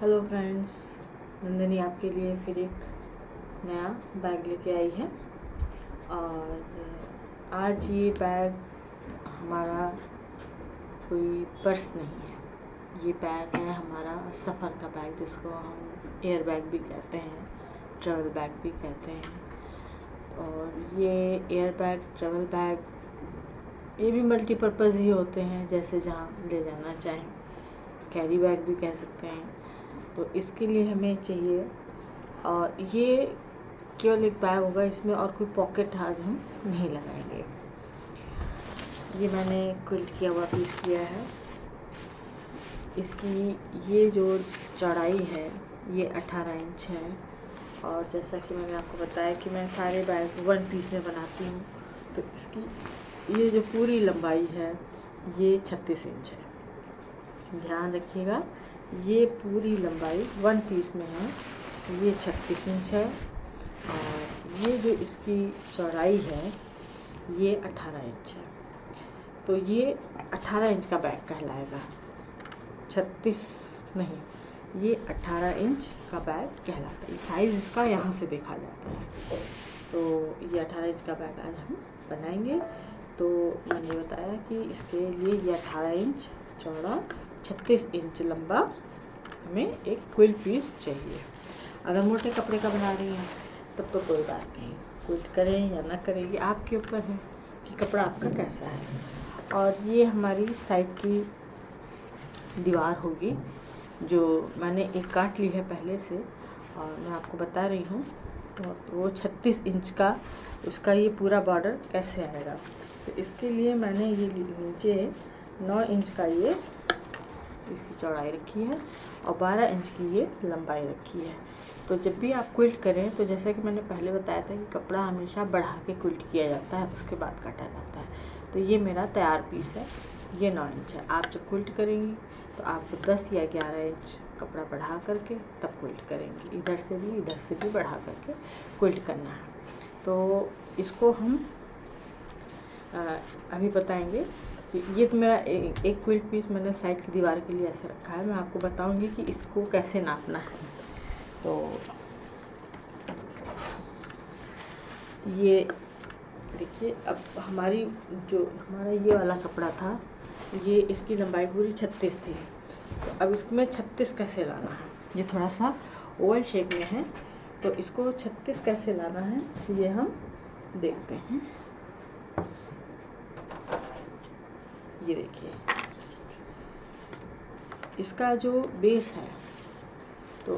Hello friends, Nandini आपके लिए फिर एक नया बैग लेके आई है। और आज ये बैग हमारा कोई पर्स नहीं है, ये बैग है हमारा सफ़र का बैग, जिसको हम एयर बैग भी कहते हैं, ट्रैवल बैग भी कहते हैं। और ये एयर बैग, ट्रैवल बैग, ये भी मल्टीपर्पज़ ही होते हैं, जैसे जहाँ ले जाना चाहें, कैरी बैग भी कह सकते हैं। तो इसके लिए हमें चाहिए, और ये केवल एक बैग होगा, इसमें और कोई पॉकेट आज हम नहीं लगाएंगे। ये मैंने क्विल्ट किया हुआ पीस किया है। इसकी ये जो चौड़ाई है ये 18 इंच है। और जैसा कि मैंने आपको बताया कि मैं सारे बैग वन पीस में बनाती हूँ, तो इसकी ये जो पूरी लंबाई है ये 36 इंच है। ध्यान रखिएगा, ये पूरी लंबाई वन पीस में है, ये 36 इंच है। और ये जो इसकी चौड़ाई है ये 18 इंच है। तो ये 18 इंच का बैग कहलाएगा, 36 नहीं, ये 18 इंच का बैग कहलाता है। साइज़ इसका यहाँ से देखा जाता है। तो ये 18 इंच का बैग आज हम बनाएंगे। तो मैंने बताया कि इसके लिए ये 18 इंच चौड़ा, 36 इंच लंबा हमें एक क्विल्ट पीस चाहिए। अगर मोटे कपड़े का बना रही हैं तब तो कोई बात नहीं, क्विल्ट करें या ना करें ये आपके ऊपर है कि कपड़ा आपका कैसा है। और ये हमारी साइड की दीवार होगी, जो मैंने एक काट ली है पहले से, और मैं आपको बता रही हूँ। तो वो 36 इंच का उसका ये पूरा बॉर्डर कैसे आएगा। तो इसके लिए मैंने ये नीचे 9 इंच का ये इसकी चौड़ाई रखी है और 12 इंच की ये लंबाई रखी है। तो जब भी आप क्विल्ट करें, तो जैसा कि मैंने पहले बताया था कि कपड़ा हमेशा बढ़ा के क्विल्ट किया जाता है, उसके बाद काटा जाता है। तो ये मेरा तैयार पीस है, ये 9 इंच है। आप जब क्विल्ट करेंगी तो आपको 10 या 11 इंच कपड़ा बढ़ा करके तब क्विल्ट करेंगी, इधर से भी बढ़ा करके क्विल्ट करना है। तो इसको हम अभी बताएंगे। ये तो मेरा एक क्विल्ट पीस मैंने साइड की दीवार के लिए ऐसे रखा है। मैं आपको बताऊंगी कि इसको कैसे नापना है। तो ये देखिए, अब हमारा ये वाला कपड़ा था, ये इसकी लंबाई पूरी 36 थी। तो अब इसमें 36 कैसे लाना है, ये थोड़ा सा ओवल शेप में है, तो इसको 36 कैसे लाना है ये हम देखते हैं। ये देखिए, इसका जो बेस है, तो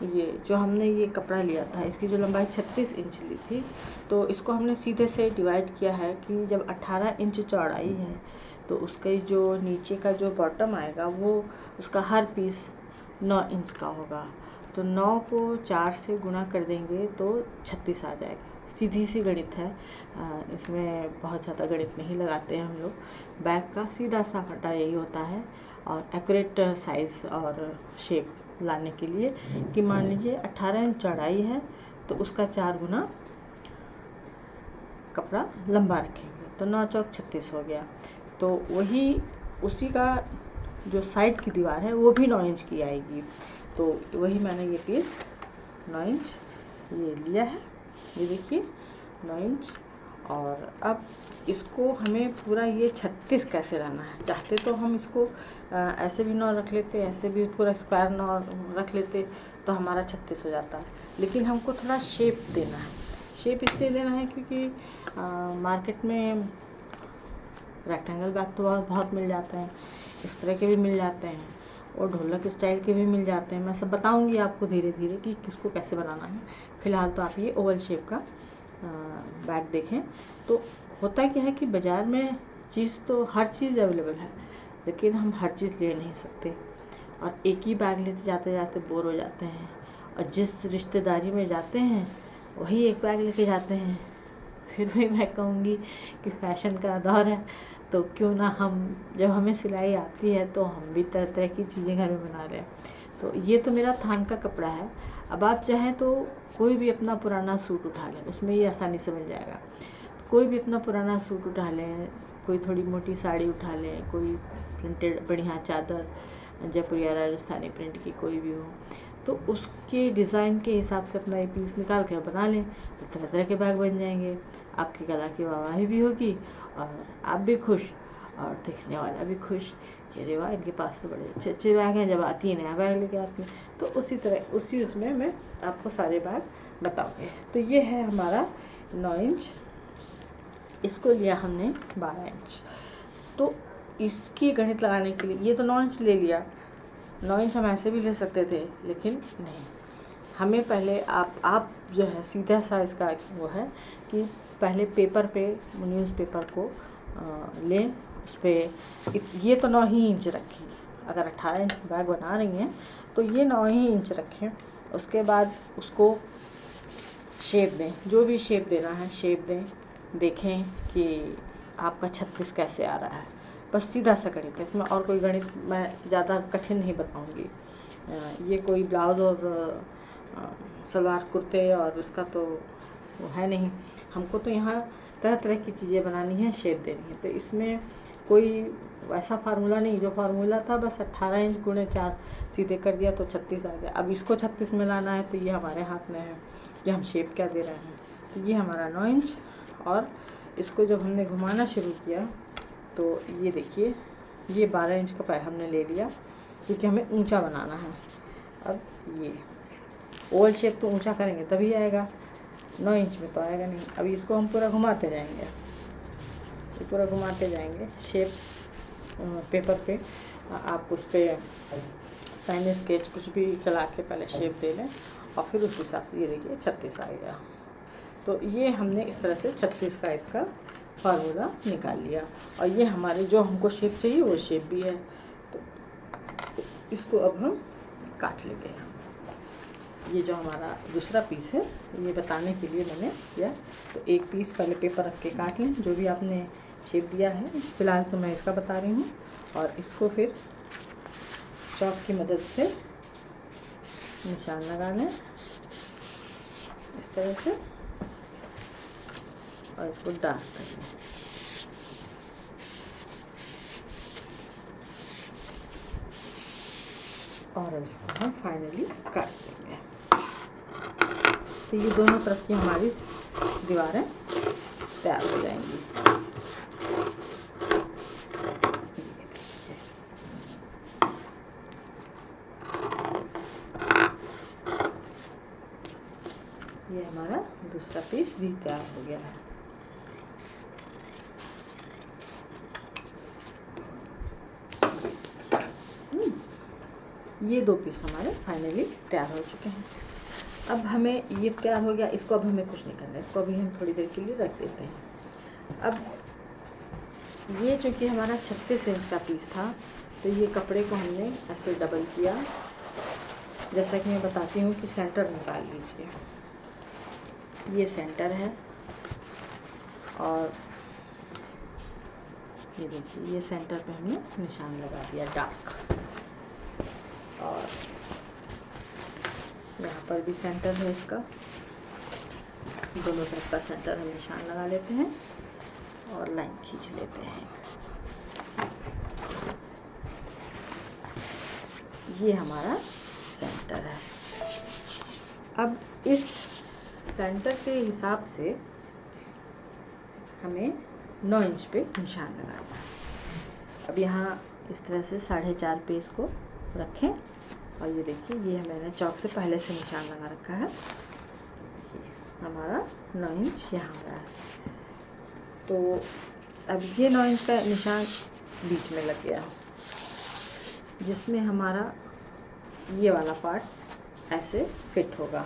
ये जो हमने ये कपड़ा लिया था, इसकी जो लंबाई 36 इंच ली थी, तो इसको हमने सीधे से डिवाइड किया है कि जब 18 इंच चौड़ाई है तो उसके जो नीचे का जो बॉटम आएगा वो उसका हर पीस 9 इंच का होगा। तो 9 को 4 से गुना कर देंगे तो 36 आ जाएगा। सीधी सी गणित है, इसमें बहुत ज़्यादा गणित नहीं लगाते हैं हम लोग। बैग का सीधा सा फटा यही होता है, और एक्यूरेट साइज़ और शेप लाने के लिए कि मान लीजिए 18 इंच चौड़ाई है तो उसका 4 गुना कपड़ा लंबा रखेंगे, तो 9 चौक 36 हो गया। तो वही उसी का जो साइड की दीवार है वो भी 9 इंच की आएगी। तो वही मैंने ये पीस 9 इंच ये लिया है, ये देखिए 9 इंच। और अब इसको हमें पूरा ये 36 कैसे लाना है। चाहते तो हम इसको ऐसे भी 9 रख लेते, ऐसे भी पूरा स्क्वायर 9 रख लेते तो हमारा 36 हो जाता। लेकिन हमको थोड़ा शेप देना है। शेप इसलिए देना है क्योंकि मार्केट में रेक्टेंगल बैग तो बहुत मिल जाते हैं, इस तरह के भी मिल जाते हैं, और ढोलक स्टाइल के भी मिल जाते हैं। मैं सब बताऊंगी आपको धीरे धीरे कि किसको कैसे बनाना है। फिलहाल तो आप ये ओवल शेप का बैग देखें। तो होता क्या है कि बाज़ार में चीज़ तो हर चीज़ अवेलेबल है, लेकिन हम हर चीज़ ले नहीं सकते, और एक ही बैग लेते जाते जाते बोर हो जाते हैं। और जिस रिश्तेदारी में जाते हैं वही एक बैग लेके जाते हैं। फिर भी मैं कहूँगी कि फैशन का दौर है, तो क्यों ना हम, जब हमें सिलाई आती है तो हम भी तरह तरह की चीज़ें घर में बना रहे हैं। तो ये तो मेरा थान का कपड़ा है। अब आप चाहें तो कोई भी अपना पुराना सूट उठा लें, उसमें ये आसानी से मिल जाएगा। कोई भी अपना पुराना सूट उठा लें, कोई थोड़ी मोटी साड़ी उठा लें, कोई प्रिंटेड बढ़िया चादर, जयपुरी या राजस्थानी प्रिंट की कोई भी हो, तो उसके डिज़ाइन के हिसाब से अपना ये पीस निकाल कर बना लें तो तरह तरह के बैग बन जाएंगे। आपकी कला की वाहवाही भी होगी और आप भी खुश और देखने वाला भी खुश कि अरे वाह, इनके पास तो बड़े अच्छे अच्छे बैग हैं। जब आती है नया बैग लेके आती हैं। तो उसी तरह उसमें मैं आपको सारे बैग बताऊँगी। तो ये है हमारा 9 इंच, इसको लिया हमने 12 इंच। तो इसकी गणित लगाने के लिए ये तो 9 इंच ले लिया, 9 इंच हम ऐसे भी ले सकते थे, लेकिन नहीं, हमें पहले आप जो है सीधा सा इसका वो है कि पहले पेपर पे न्यूज़पेपर को लें, उस पर ये तो 9 ही इंच रखें। अगर 18 इंच बैग बना रही हैं तो ये 9 ही इंच रखें। उसके बाद उसको शेप दें, जो भी शेप देना है शेप दें, देखें कि आपका 36 कैसे आ रहा है। बस सीधा सा गणित है, इसमें और कोई गणित मैं ज़्यादा कठिन नहीं बताऊंगी। ये कोई ब्लाउज़ और सलवार कुर्ते और उसका तो वो है नहीं। हमको तो यहाँ तरह तरह की चीज़ें बनानी है, शेप देनी है। तो इसमें कोई ऐसा फार्मूला नहीं, जो फार्मूला था बस 18 इंच गुणे 4 सीधे कर दिया तो 36 आ गया। अब इसको 36 में लाना है तो ये हमारे हाथ में है कि हम शेप क्या दे रहे हैं। तो ये हमारा 9 इंच, और इसको जब हमने घुमाना शुरू किया तो ये देखिए, ये 12 इंच का पैर हमने ले लिया क्योंकि हमें ऊंचा बनाना है। अब ये ओवल शेप तो ऊंचा करेंगे तभी आएगा, 9 इंच में तो आएगा नहीं। अभी इसको हम पूरा घुमाते जाएंगे, ये पूरा घुमाते जाएंगे। शेप पेपर पे आप उस पर पेन स्केच कुछ भी चला के पहले शेप दे लें और फिर उस हिसाब से ये देखिए 36 आ गया। तो ये हमने इस तरह से 36 का इसका फार्मूला निकाल लिया, और ये हमारे जो हमको शेप चाहिए वो शेप भी है। तो इसको अब हम काट लेते हैं। ये जो हमारा दूसरा पीस है ये बताने के लिए मैंने किया। तो एक पीस पहले पेपर रख के काट लें, जो भी आपने शेप दिया है। फिलहाल तो मैं इसका बता रही हूँ, और इसको फिर चॉक की मदद से निशान लगा लें इस तरह से, और इसको डार्क कर लें। और अब इसको हम फाइनली काट देंगे। तो ये दोनों तरफ की हमारी दीवारें तैयार हो जाएंगी। ये हमारा दूसरा पीस भी तैयार हो गया है। ये दो पीस हमारे फाइनली तैयार हो चुके हैं। अब हमें ये तैयार हो गया, इसको अब हमें कुछ नहीं करना है, इसको अभी हम थोड़ी देर के लिए रख देते हैं। अब ये चूँकि हमारा 36 इंच का पीस था, तो ये कपड़े को हमने ऐसे डबल किया। जैसा कि मैं बताती हूँ कि सेंटर निकाल लीजिए, ये सेंटर है, और ये देखिए ये सेंटर पे हमने निशान लगा दिया डार्क, और यहाँ पर भी सेंटर है इसका। दोनों तरफ का सेंटर हम निशान लगा लेते हैं और लाइन खींच लेते हैं। ये हमारा सेंटर है। अब इस सेंटर के हिसाब से हमें 9 इंच पे निशान लगाना है। अब यहाँ इस तरह से 4.5 पे इसको रखें, और ये देखिए ये मैंने चौक से पहले से निशान लगा रखा है। हमारा 9 इंच यहाँ आ रहा है। तो अब ये 9 इंच का निशान बीच में लग गया, जिसमें हमारा ये वाला पार्ट ऐसे फिट होगा,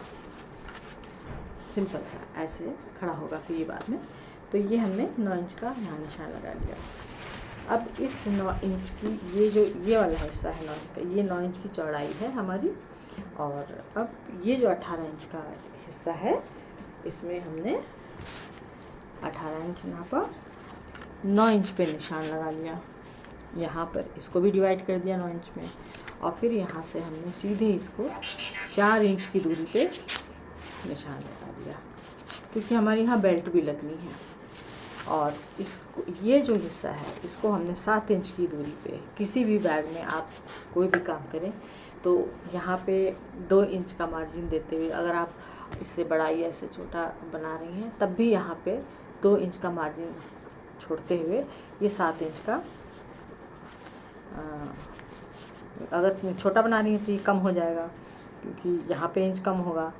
सिंपल सा ऐसे खड़ा होगा फिर ये बाद में। तो ये हमने 9 इंच का यहाँ निशान लगा लिया। अब इस 9 इंच की ये वाला हिस्सा है 9 इंच का, ये 9 इंच की चौड़ाई है हमारी। और अब ये जो 18 इंच का हिस्सा है, इसमें हमने 18 इंच नापा, 9 इंच पे निशान लगा लिया। यहाँ पर इसको भी डिवाइड कर दिया 9 इंच में, और फिर यहाँ से हमने सीधे इसको 4 इंच की दूरी पे निशान लगा दिया, क्योंकि हमारे यहाँ बेल्ट भी लगनी है। और इसको, ये जो हिस्सा है इसको हमने 7 इंच की दूरी पे, किसी भी बैग में आप कोई भी काम करें तो यहाँ पे 2 इंच का मार्जिन देते हुए, अगर आप इससे बड़ा या इससे छोटा बना रही हैं तब भी यहाँ पे 2 इंच का मार्जिन छोड़ते हुए ये 7 इंच का, अगर छोटा बना रही हैं तो ये कम हो जाएगा क्योंकि यहाँ पे इंच कम होगा,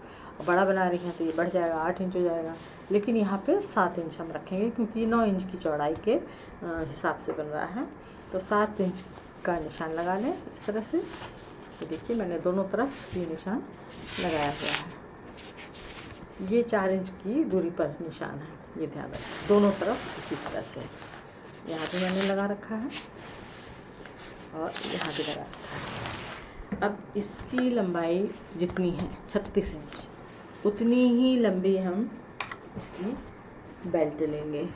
बड़ा बना रही हैं तो ये बढ़ जाएगा, 8 इंच हो जाएगा। लेकिन यहाँ पे 7 इंच हम रखेंगे क्योंकि 9 इंच की चौड़ाई के हिसाब से बन रहा है। तो 7 इंच का निशान लगा लें इस तरह से। तो देखिए मैंने दोनों तरफ ये निशान लगाया हुआ है। ये 4 इंच की दूरी पर निशान है, ये ध्यान रखें, दोनों तरफ इसी तरह से। यहाँ पे मैंने लगा रखा है और यहाँ पे लगा रखा है। अब इसकी लंबाई जितनी है 36 इंच, उतनी ही लंबी हम इसकी बेल्ट लेंगे।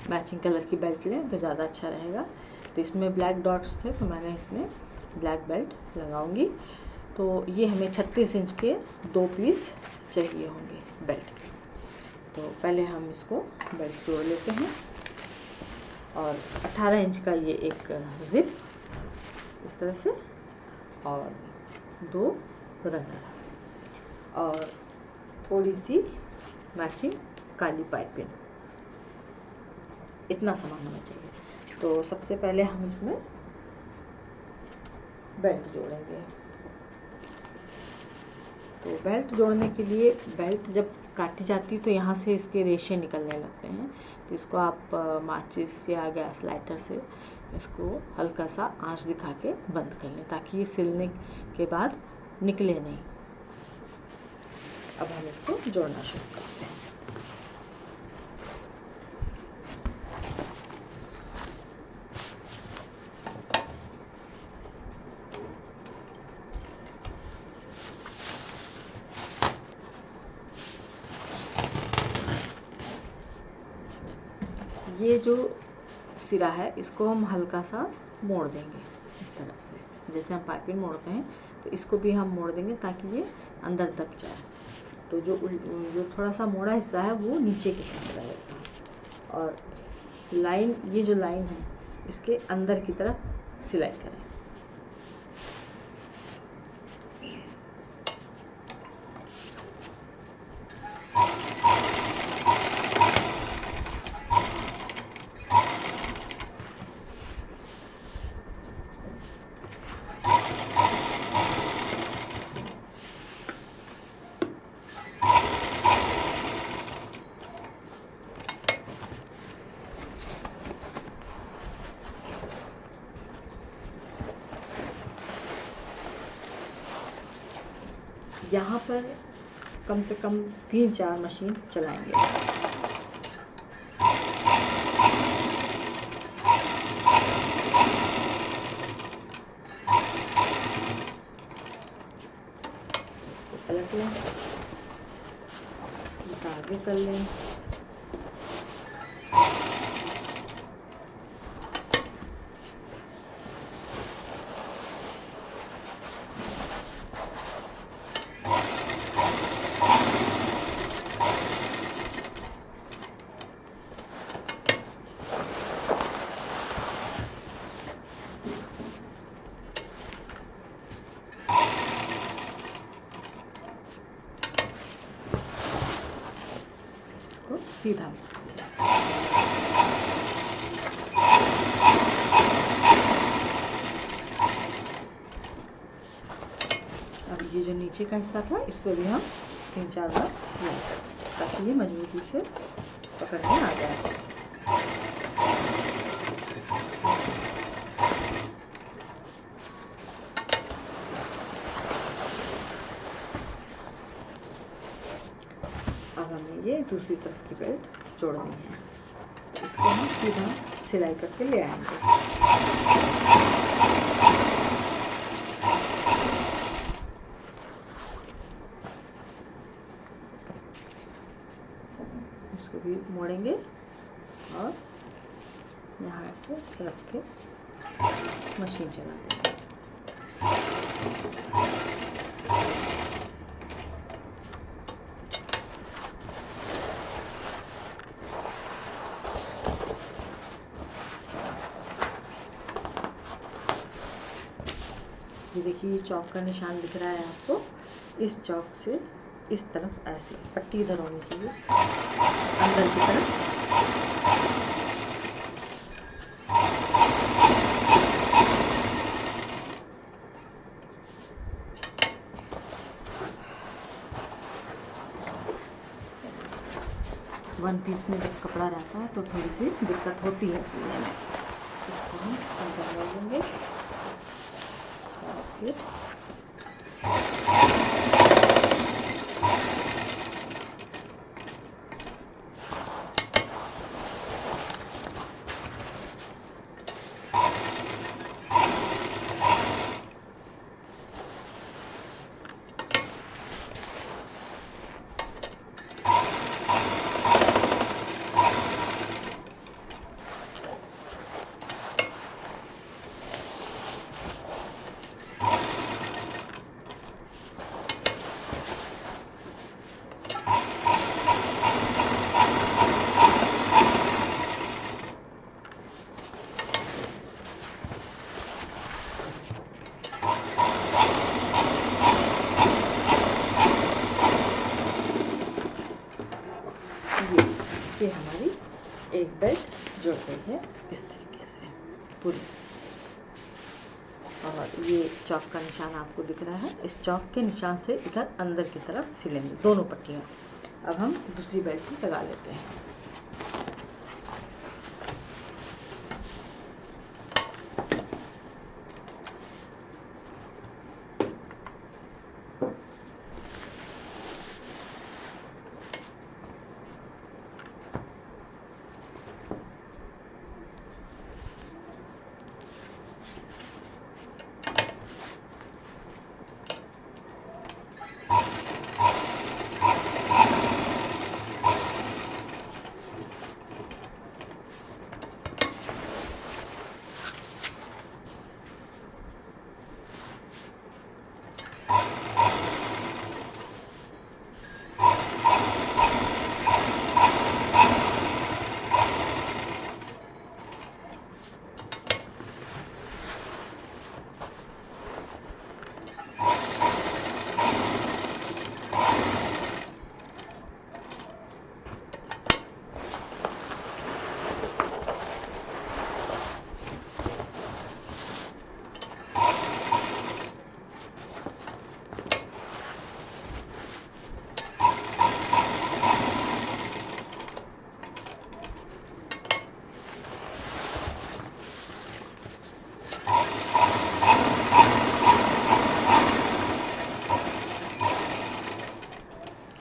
मैचिंग कलर की बेल्ट लें तो ज़्यादा अच्छा रहेगा। तो इसमें ब्लैक डॉट्स थे तो मैंने इसमें ब्लैक बेल्ट लगाऊंगी। तो ये हमें 36 इंच के 2 पीस चाहिए होंगे बेल्ट के। तो पहले हम इसको बेल्ट जोड़ लेते हैं और 18 इंच का ये एक जिप इस तरह से, और 2 रनर और थोड़ी सी मैचिंग काली पाइपिंग, इतना सामान होना चाहिए। तो सबसे पहले हम इसमें बेल्ट जोड़ेंगे। तो बेल्ट जोड़ने के लिए, बेल्ट जब काटी जाती है तो यहाँ से इसके रेशे निकलने लगते हैं, तो इसको आप माचिस या गैस लाइटर से इसको हल्का सा आंच दिखा के बंद कर लें ताकि ये सिलने के बाद निकले नहीं। अब हम इसको जोड़ना शुरू करते हैं। ये जो सिरा है इसको हम हल्का सा मोड़ देंगे इस तरह से, जैसे हम पाइपिंग मोड़ते हैं तो इसको भी हम मोड़ देंगे ताकि ये अंदर तक जाए। तो जो थोड़ा सा मोड़ा हिस्सा है वो नीचे की तरफ रहेगा और लाइन, ये जो लाइन है इसके अंदर की तरफ सिलाई करें। यहाँ पर कम से कम 3-4 मशीन चलाएंगे। इसको पलट लें, आगे कर लें, सीधा। अब ये जो नीचे का हिस्सा था इस पर भी हम 3-4 बार सिलाई करें ताकि ये मजबूती से पकड़ने आ जाए। अब हमें ये दूसरी तरफ की बेल्ट जोड़नी है, इसको हम सीधा सिलाई करके ले आएंगे। इसको भी मोड़ेंगे और यहाँ से रख के मशीन चला देंगे। ये देखिए, ये चौक का निशान दिख रहा है आपको। इस चौक से इस तरफ ऐसे पट्टी इधर होनी चाहिए अंदर की तरफ। वन पीस में जब कपड़ा रहता है तो थोड़ी सी दिक्कत होती है सिलने में। इसको हम अंदर डाल देंगे और फिर ये हमारी एक बेल्ट जुड़ गई है इस तरीके से पूरी। और ये चौक का निशान आपको दिख रहा है, इस चौक के निशान से इधर अंदर की तरफ सिलेंगे दोनों पट्टियाँ। अब हम दूसरी बेल्ट भी लगा लेते हैं।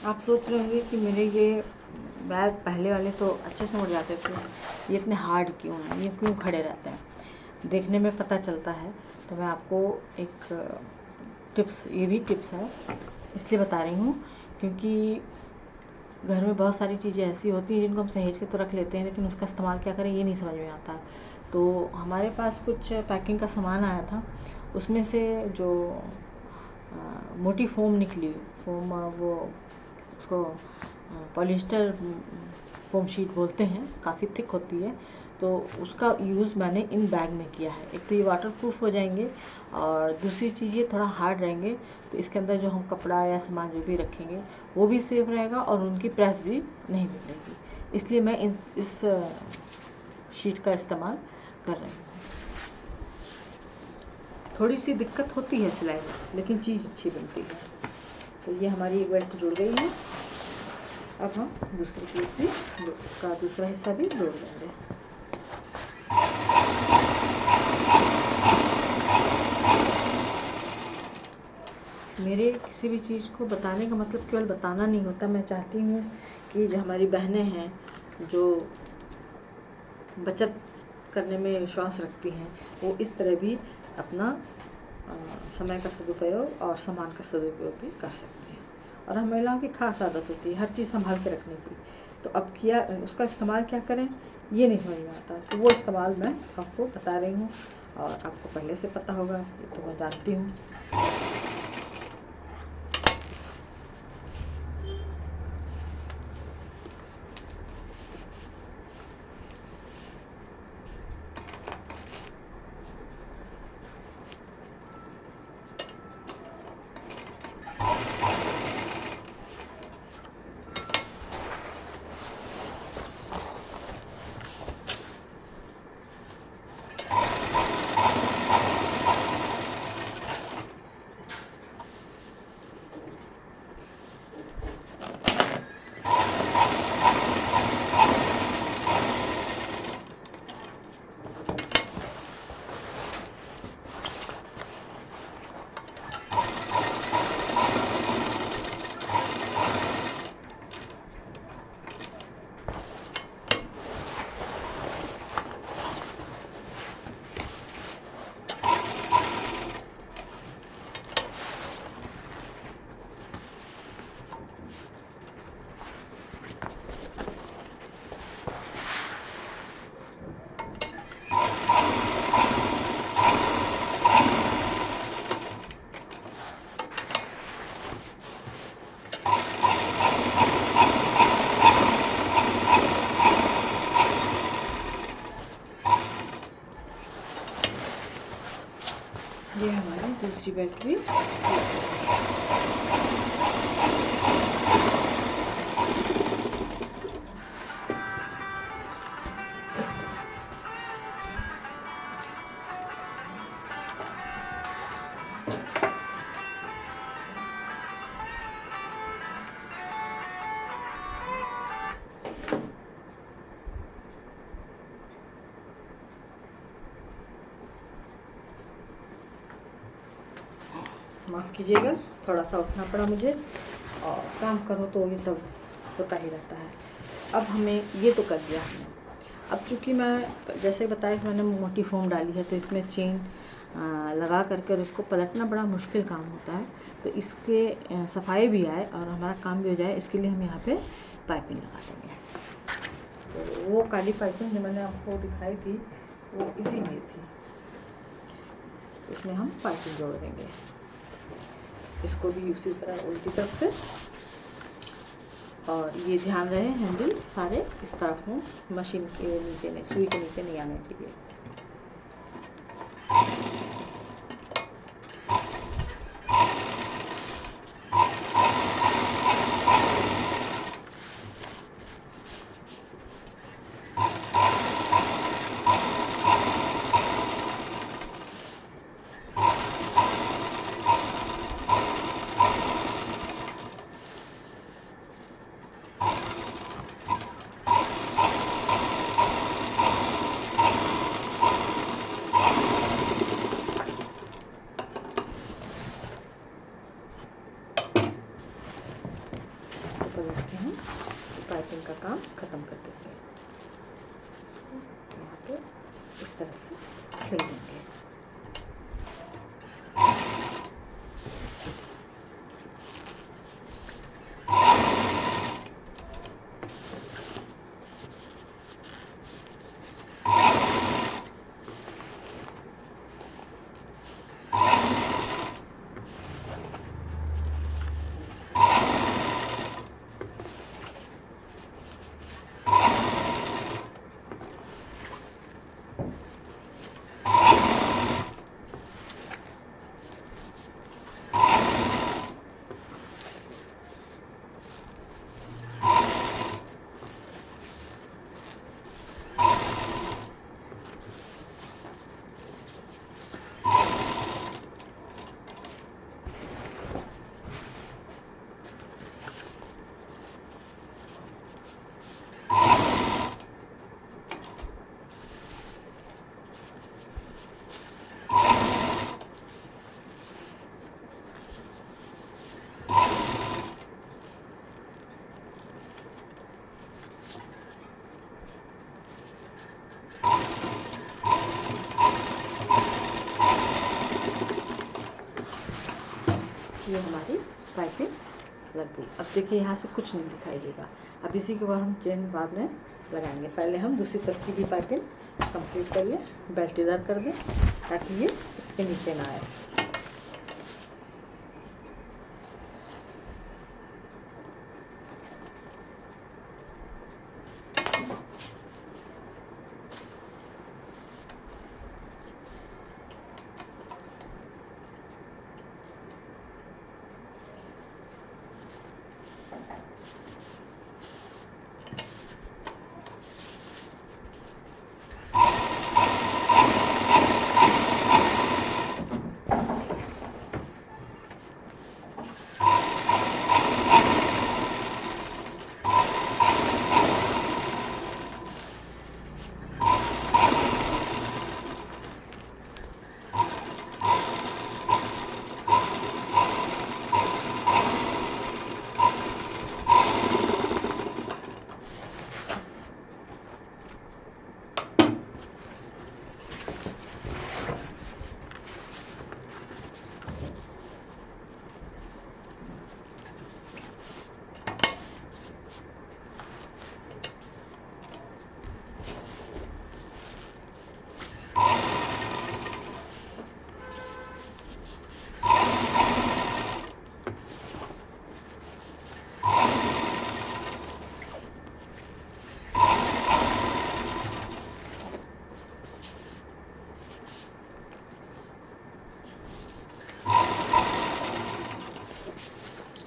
आप सोच रहे होंगे कि मेरे ये बैग पहले वाले तो अच्छे से मुड़ जाते थे, ये इतने हार्ड क्यों हैं, ये क्यों खड़े रहते हैं। देखने में पता चलता है। तो मैं आपको एक टिप्स, ये भी टिप्स है इसलिए बता रही हूँ क्योंकि घर में बहुत सारी चीज़ें ऐसी होती हैं जिनको हम सहेज के तो रख लेते हैं, लेकिन उसका इस्तेमाल क्या करें ये नहीं समझ में आता। तो हमारे पास कुछ पैकिंग का सामान आया था, उसमें से जो मोटी फोम निकली, फोम वो उसको पॉलिस्टर फोम शीट बोलते हैं, काफ़ी थिक होती है। तो उसका यूज़ मैंने इन बैग में किया है। एक तो ये वाटर प्रूफ हो जाएंगे और दूसरी चीज़ ये थोड़ा हार्ड रहेंगे, तो इसके अंदर जो हम कपड़ा या सामान जो भी रखेंगे वो भी सेफ रहेगा और उनकी प्रेस भी नहीं बिगड़ेगी। इसलिए मैं इस शीट का इस्तेमाल कर रही हूँ। थोड़ी सी दिक्कत होती है सिलाई में, लेकिन चीज़ अच्छी बनती है। तो ये हमारी एक बेल्ट जुड़ गई है। अब हम दूसरी पीस भी का दूसरा हिस्सा भी जोड़ देंगे। मेरे किसी भी चीज़ को बताने का मतलब केवल बताना नहीं होता। मैं चाहती हूँ कि जो हमारी बहनें हैं जो बचत करने में विश्वास रखती हैं, वो इस तरह भी अपना समय का सदुपयोग और सामान का सदुपयोग भी कर सकती हैं। और हम महिलाओं की खास आदत होती है हर चीज़ संभाल के रखने की। तो अब किया उसका इस्तेमाल क्या करें ये नहीं समझ में आता। तो वो इस्तेमाल मैं आपको बता रही हूँ और आपको पहले से पता होगा, ये तो मैं जानती हूँ। ये हमारी दूसरी बेल्ट भी माफ़ कीजिएगा, थोड़ा सा उठना पड़ा मुझे, और काम करो तो ये सब होता ही रहता है। अब हमें ये तो कर दिया हमने। अब चूँकि मैं जैसे बताया कि मैंने मोटी फोम डाली है, तो इसमें चेन लगा करके और इसको पलटना बड़ा मुश्किल काम होता है। तो इसके सफाई भी आए और हमारा काम भी हो जाए, इसके लिए हम यहाँ पे पाइपिंग लगा देंगे। तो वो काली पाइपिंग जो मैंने आपको दिखाई थी वो इसी में थी, इसमें हम पाइपिंग जोड़ देंगे। इसको भी उसी तरह उल्टी तरफ से, और ये ध्यान रहे हैंडल सारे इस तरफ हों, मशीन के नीचे नहीं, सुई के नीचे नहीं आने चाहिए। हम पाइपिंग का काम खत्म कर देते हैं। इसको यहाँ पे इस तरह से सिल देंगे। ये हमारी पाइपिंग लग गई। अब देखिए यहाँ से कुछ नहीं दिखाई देगा। अब इसी के बाद हम चेन बाद में लगाएंगे। पहले हम दूसरी तरफ की भी पाइपिंग कंप्लीट करिए, बेल्ट इधर कर दें ताकि ये इसके नीचे ना आए।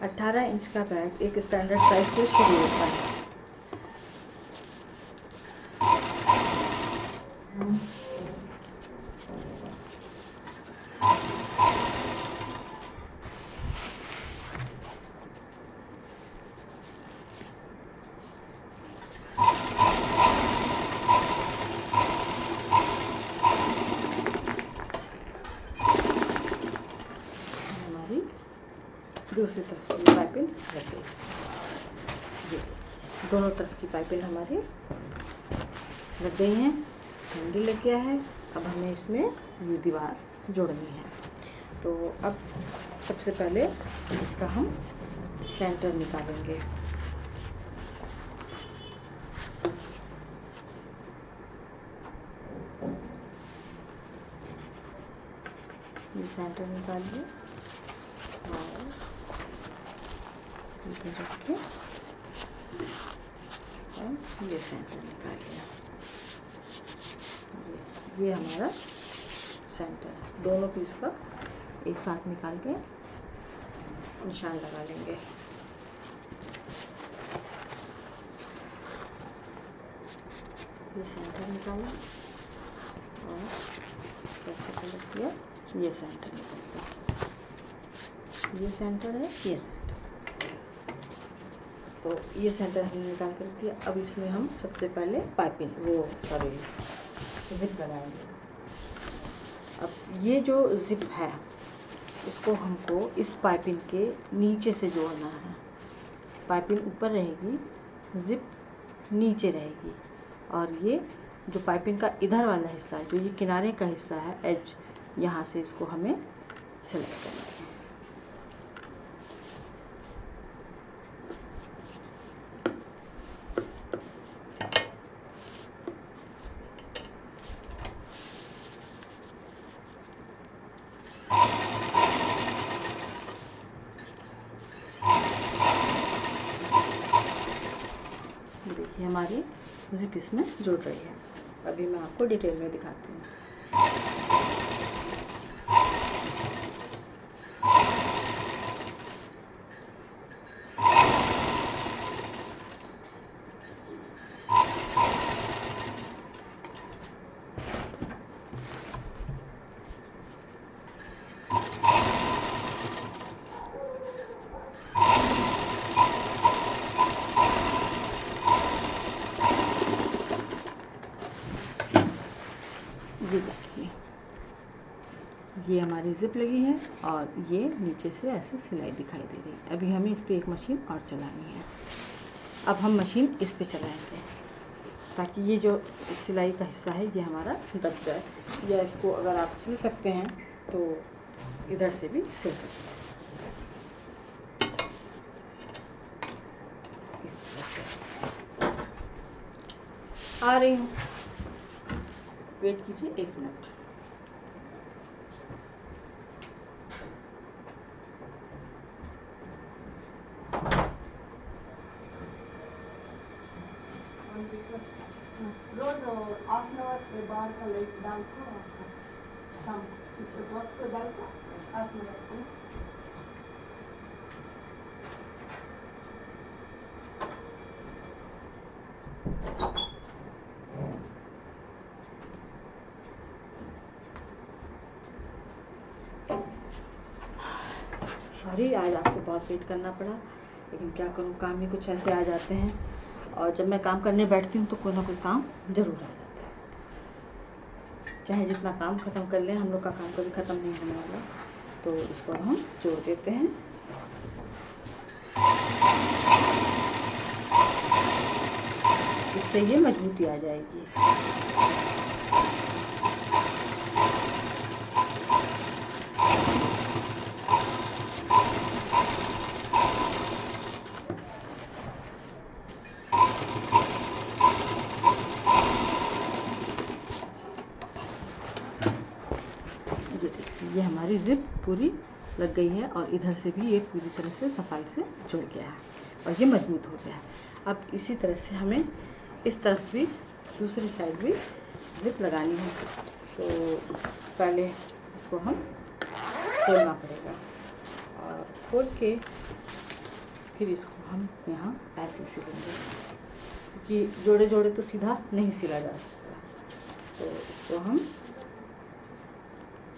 18 इंच का बैग एक स्टैंडर्ड साइज से शुरू होता है। दूसरी तरफ की पाइपिंग लग गई। ये दोनों तरफ की पाइपिंग हमारी लग गई हैं, हैंडल लग गया है। अब हमें इसमें ये दीवार जोड़नी है। तो अब सबसे पहले इसका हम सेंटर निकालेंगे। ये सेंटर निकालिए और रख के और ये सेंटर निकालिए। ये हमारा सेंटर है। दोनों पीस का एक साथ निकाल के निशान लगा लेंगे। ये सेंटर निकाला और कैसे कलर किया, ये सेंटर निकल गया। ये सेंटर है, ये सेंटर। तो ये सेंटर हमने निकाल कर दिया। अब इसमें हम सबसे पहले पाइपिंग जिप लगाएंगे। अब ये जो जिप है इसको हमको इस पाइपिंग के नीचे से जोड़ना है। पाइपिंग ऊपर रहेगी, जिप नीचे रहेगी और ये जो पाइपिंग का इधर वाला हिस्सा है, जो ये किनारे का हिस्सा है, एज, यहाँ से इसको हमें सिलेक्ट करना है। देखिए हमारी जिप इसमें जुड़ रही है। अभी मैं आपको डिटेल में दिखाती हूँ। ये देखिए, ये हमारी जिप लगी है और ये नीचे से ऐसे सिलाई दिखाई दे रही है। अभी हमें इस पर एक मशीन और चलानी है। अब हम मशीन इस पे चलाएंगे ताकि ये जो सिलाई का हिस्सा है ये हमारा दब जाए, या इसको अगर आप सिल सकते हैं तो इधर से भी सिल सकते हैं। इस तरह से आ रही हूँ, वेट कीजिए 1 मिनट। रोज हाफ एन आवर के बाद का लाइट डालते हैं, शाम 6 o'clock को डालते हैं, हाफ एन आवर को। सॉरी, आज आपको बहुत वेट करना पड़ा, लेकिन क्या करूँ, काम ही कुछ ऐसे आ जाते हैं और जब मैं काम करने बैठती हूँ तो कोई ना कोई काम ज़रूर आ जाता है। चाहे जितना काम ख़त्म कर लें, हम लोग का काम कभी ख़त्म नहीं होने वाला। तो इसको हम जोड़ देते हैं। इससे ये मजबूती आ जाएगी। ये हमारी जिप पूरी लग गई है और इधर से भी ये पूरी तरह से सफाई से जुड़ गया है और ये मजबूत हो गया है। अब इसी तरह से हमें इस तरफ भी, दूसरी साइड भी जिप लगानी है। तो पहले इसको हम खोलना पड़ेगा और खोल के फिर इसको हम यहाँ ऐसे सिलेंगे, क्योंकि जोड़े जोड़े तो सीधा नहीं सिला जा सकता। तो इसको हम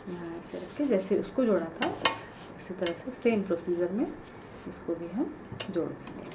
यहाँ ऐसे रख के जैसे उसको जोड़ा था इसी तरह से सेम प्रोसीजर में इसको भी हम जोड़ देंगे।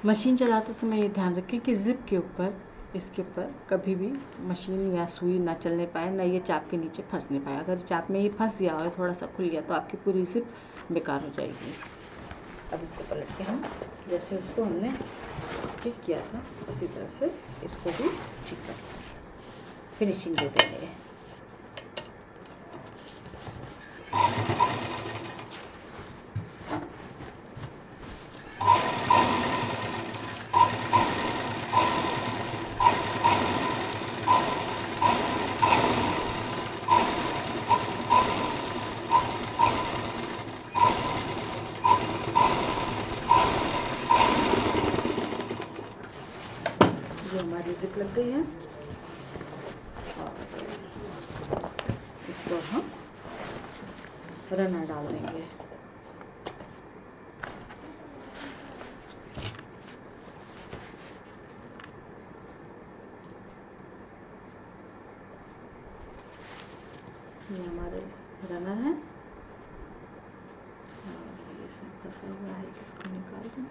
मशीन चलाते समय ये ध्यान रखें कि जिप के ऊपर, इसके ऊपर कभी भी मशीन या सुई ना चलने पाए, ना ये चाप के नीचे फंसने पाए। अगर चाप में ये फंस गया और थोड़ा सा खुल गया तो आपकी पूरी जिप बेकार हो जाएगी। अब इसको पलट के हम जैसे उसको हमने ठीक किया था उसी तरह से इसको भी ठीक कर फिनिशिंग दे देंगे। जो हमारी जिप लग गई है इसको हम रनर डाल देंगे। ये हमारे रनर हैं और इसमें फंसा हुआ है, इसको निकाल दें,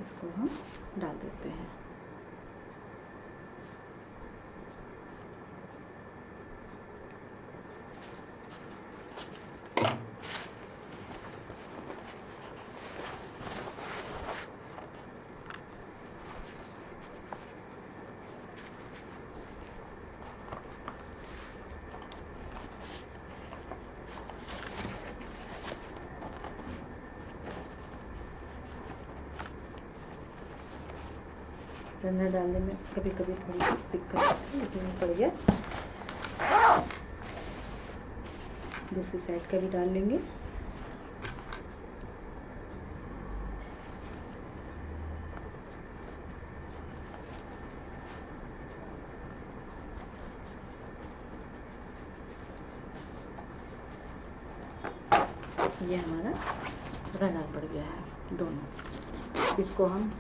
इसको हम डाल देते हैं। रनर डालने में कभी कभी थोड़ी दिक्कत होती है, लेकिन पड़ गया। दूसरी साइड का भी डाल लेंगे। ये हमारा रनर पड़ गया है दोनों। इसको हम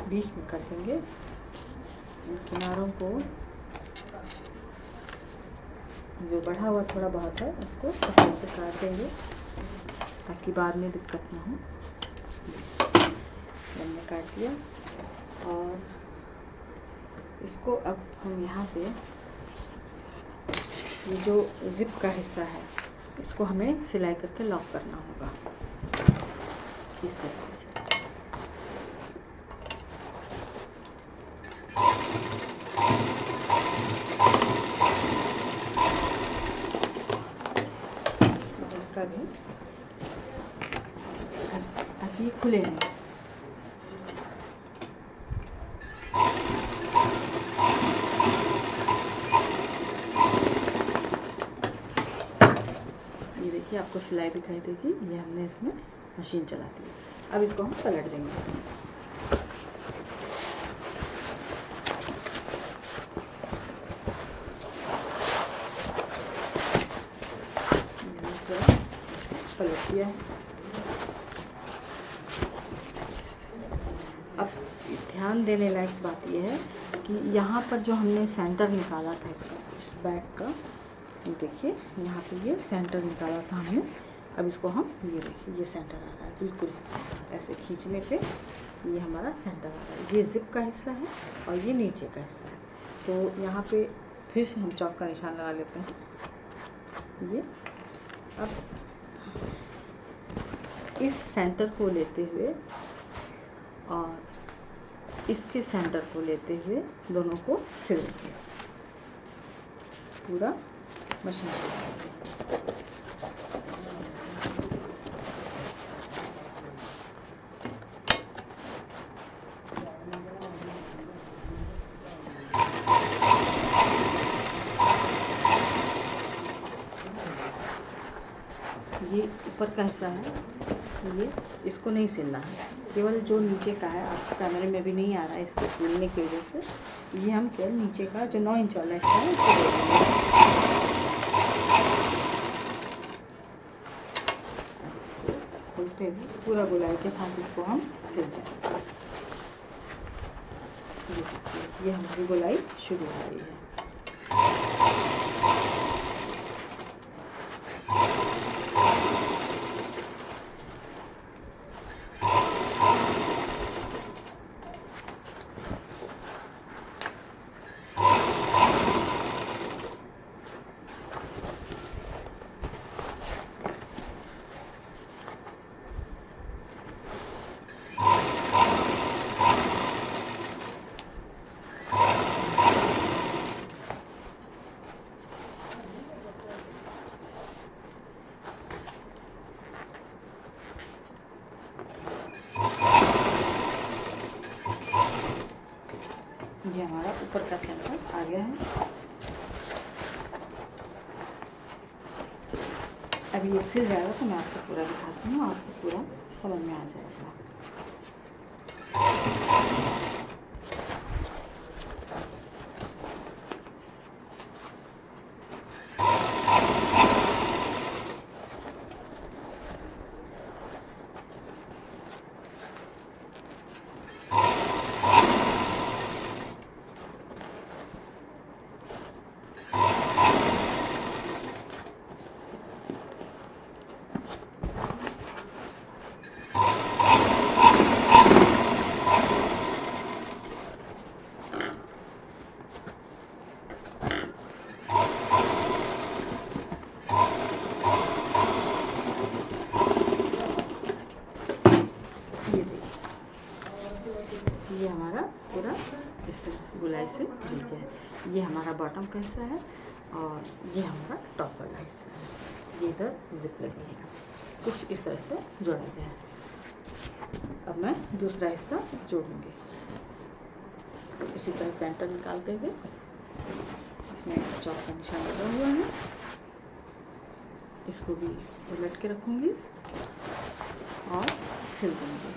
बीच में कर देंगे, किनारों को जो बढ़ा हुआ थोड़ा बहुत है उसको सफाई से काट देंगे ताकि बाद में दिक्कत ना हो। हमने काट दिया और इसको अब हम यहाँ पे ये जो जिप का हिस्सा है इसको हमें सिलाई करके लॉक करना होगा इस तरीके से। कभी ताकि खुले नहीं। ये देखिए आपको सिलाई दिखाई देगी, ये हमने इसमें मशीन चला दी। अब इसको हम पलट देंगे। पलट दिया है। अब ध्यान देने लायक बात यह है कि यहाँ पर जो हमने सेंटर निकाला था इसका, इस बैग का, ये देखिए यहाँ पे ये सेंटर निकाला था हमने। अब इसको हम ये देखिए ये सेंटर आ रहा है, बिल्कुल ऐसे खींचने पे ये हमारा सेंटर आ रहा है। ये जिप का हिस्सा है और ये नीचे का हिस्सा है। तो यहाँ पे फिर से हम चौक का निशान लगा लेते हैं। ये अब इस सेंटर को लेते हुए और इसके सेंटर को लेते हुए दोनों को सिल देंगे, पूरा मशीन चलाएंगे। ये ऊपर का हिस्सा है, ये इसको नहीं सिलना है, केवल जो नीचे का है, आपको कैमरे में भी नहीं आ रहा है इसके सिलने की वजह से, ये हम केवल नीचे का जो 9 इंच वाला हिस्सा है इसको खोलते हुए पूरा गोलाई के साथ इसको हम सिल जाएंगे। ये हमारी गोलाई शुरू हो रही है। ये हमारा ऊपर का सेंटर आ गया है। अभी ये सिल जाएगा तो मैं आपको पूरा दिखाती हूँ, आपको पूरा समझ में आ जाएगा। ये हमारा पूरा इस तरह गोलाई से जुड़ गया है। ये हमारा बॉटम का हिस्सा है और ये हमारा टॉप वाला हिस्सा है। ये इधर जिप लगी है, कुछ इस तरह से जोड़ा गया है। अब मैं दूसरा हिस्सा जोड़ूंगी। इसी तरह सेंटर निकालते हुए इसमें चौक का निशान लगा हुआ है, इसको भी उलट के रखूंगी और सिल दूंगी।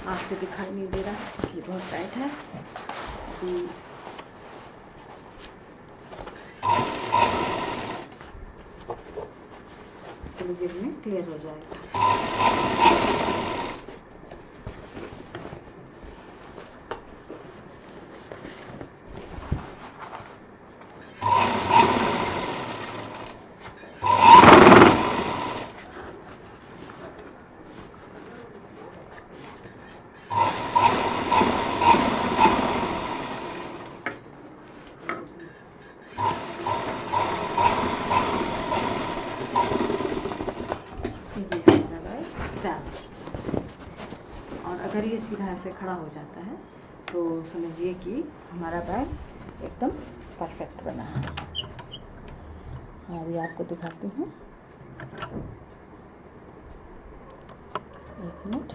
आपको दिखाई नहीं दे रहा है, ये बहुत टाइट है। थोड़ी देर में क्लियर हो जाएगा। सीधा ऐसे खड़ा हो जाता है, तो समझिए कि हमारा बैग एकदम परफेक्ट बना है। अभी आपको दिखाती हूँ, एक मिनट।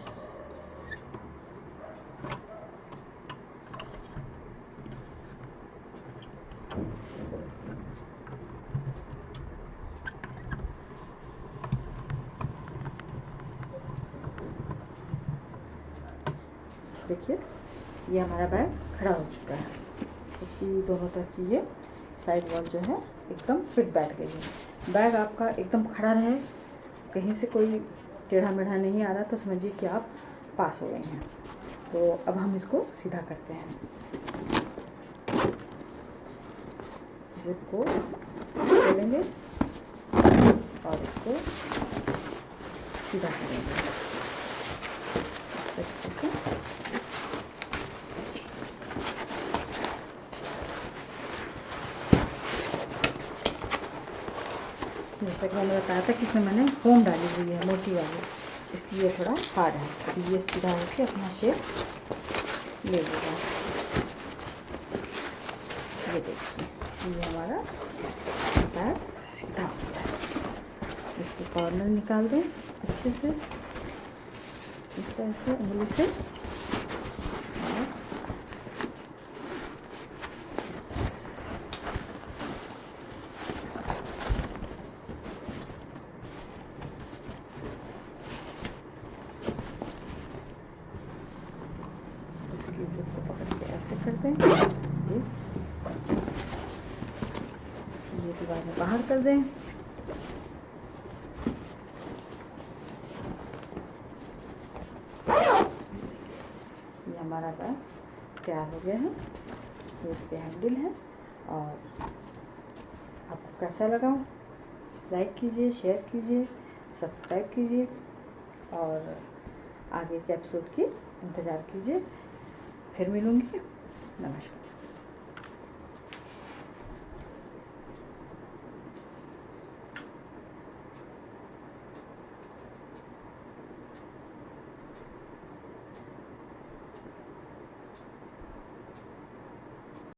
देखिए ये हमारा बैग खड़ा हो चुका है। इसकी दोनों तरफ की ये साइड वॉल जो है एकदम फिट बैठ गई है। बैग आपका एकदम खड़ा रहे, कहीं से कोई टेढ़ा मेढ़ा नहीं आ रहा, तो समझिए कि आप पास हो गए हैं। तो अब हम इसको सीधा करते हैं। जिप को खोलेंगे और इसको सीधा करेंगे अच्छे से। जैसा कि मैंने बताया था कि इसमें मैंने फोम डाली हुई है मोटी वाली, इसलिए थोड़ा हार्ड है। अभी ये सीधा होकर अपना शेप ले लेगा। ये देखिए, ये हमारा बैग सीधा हो गया है। इसके कॉर्नर निकाल दें अच्छे से, इस तरह से उंगली से, और इस तरह से। इसकी जिप को पकड़ के ऐसे कर दें, ये दीवार में बाहर कर दें। ये हमारा बैग तैयार हो गया है। ये इसके हैंडल है। और आपको कैसा लगा, लाइक कीजिए, शेयर कीजिए, सब्सक्राइब कीजिए और आगे के एपिसोड की इंतज़ार कीजिए। फिर मिलूँगी। नमस्कार।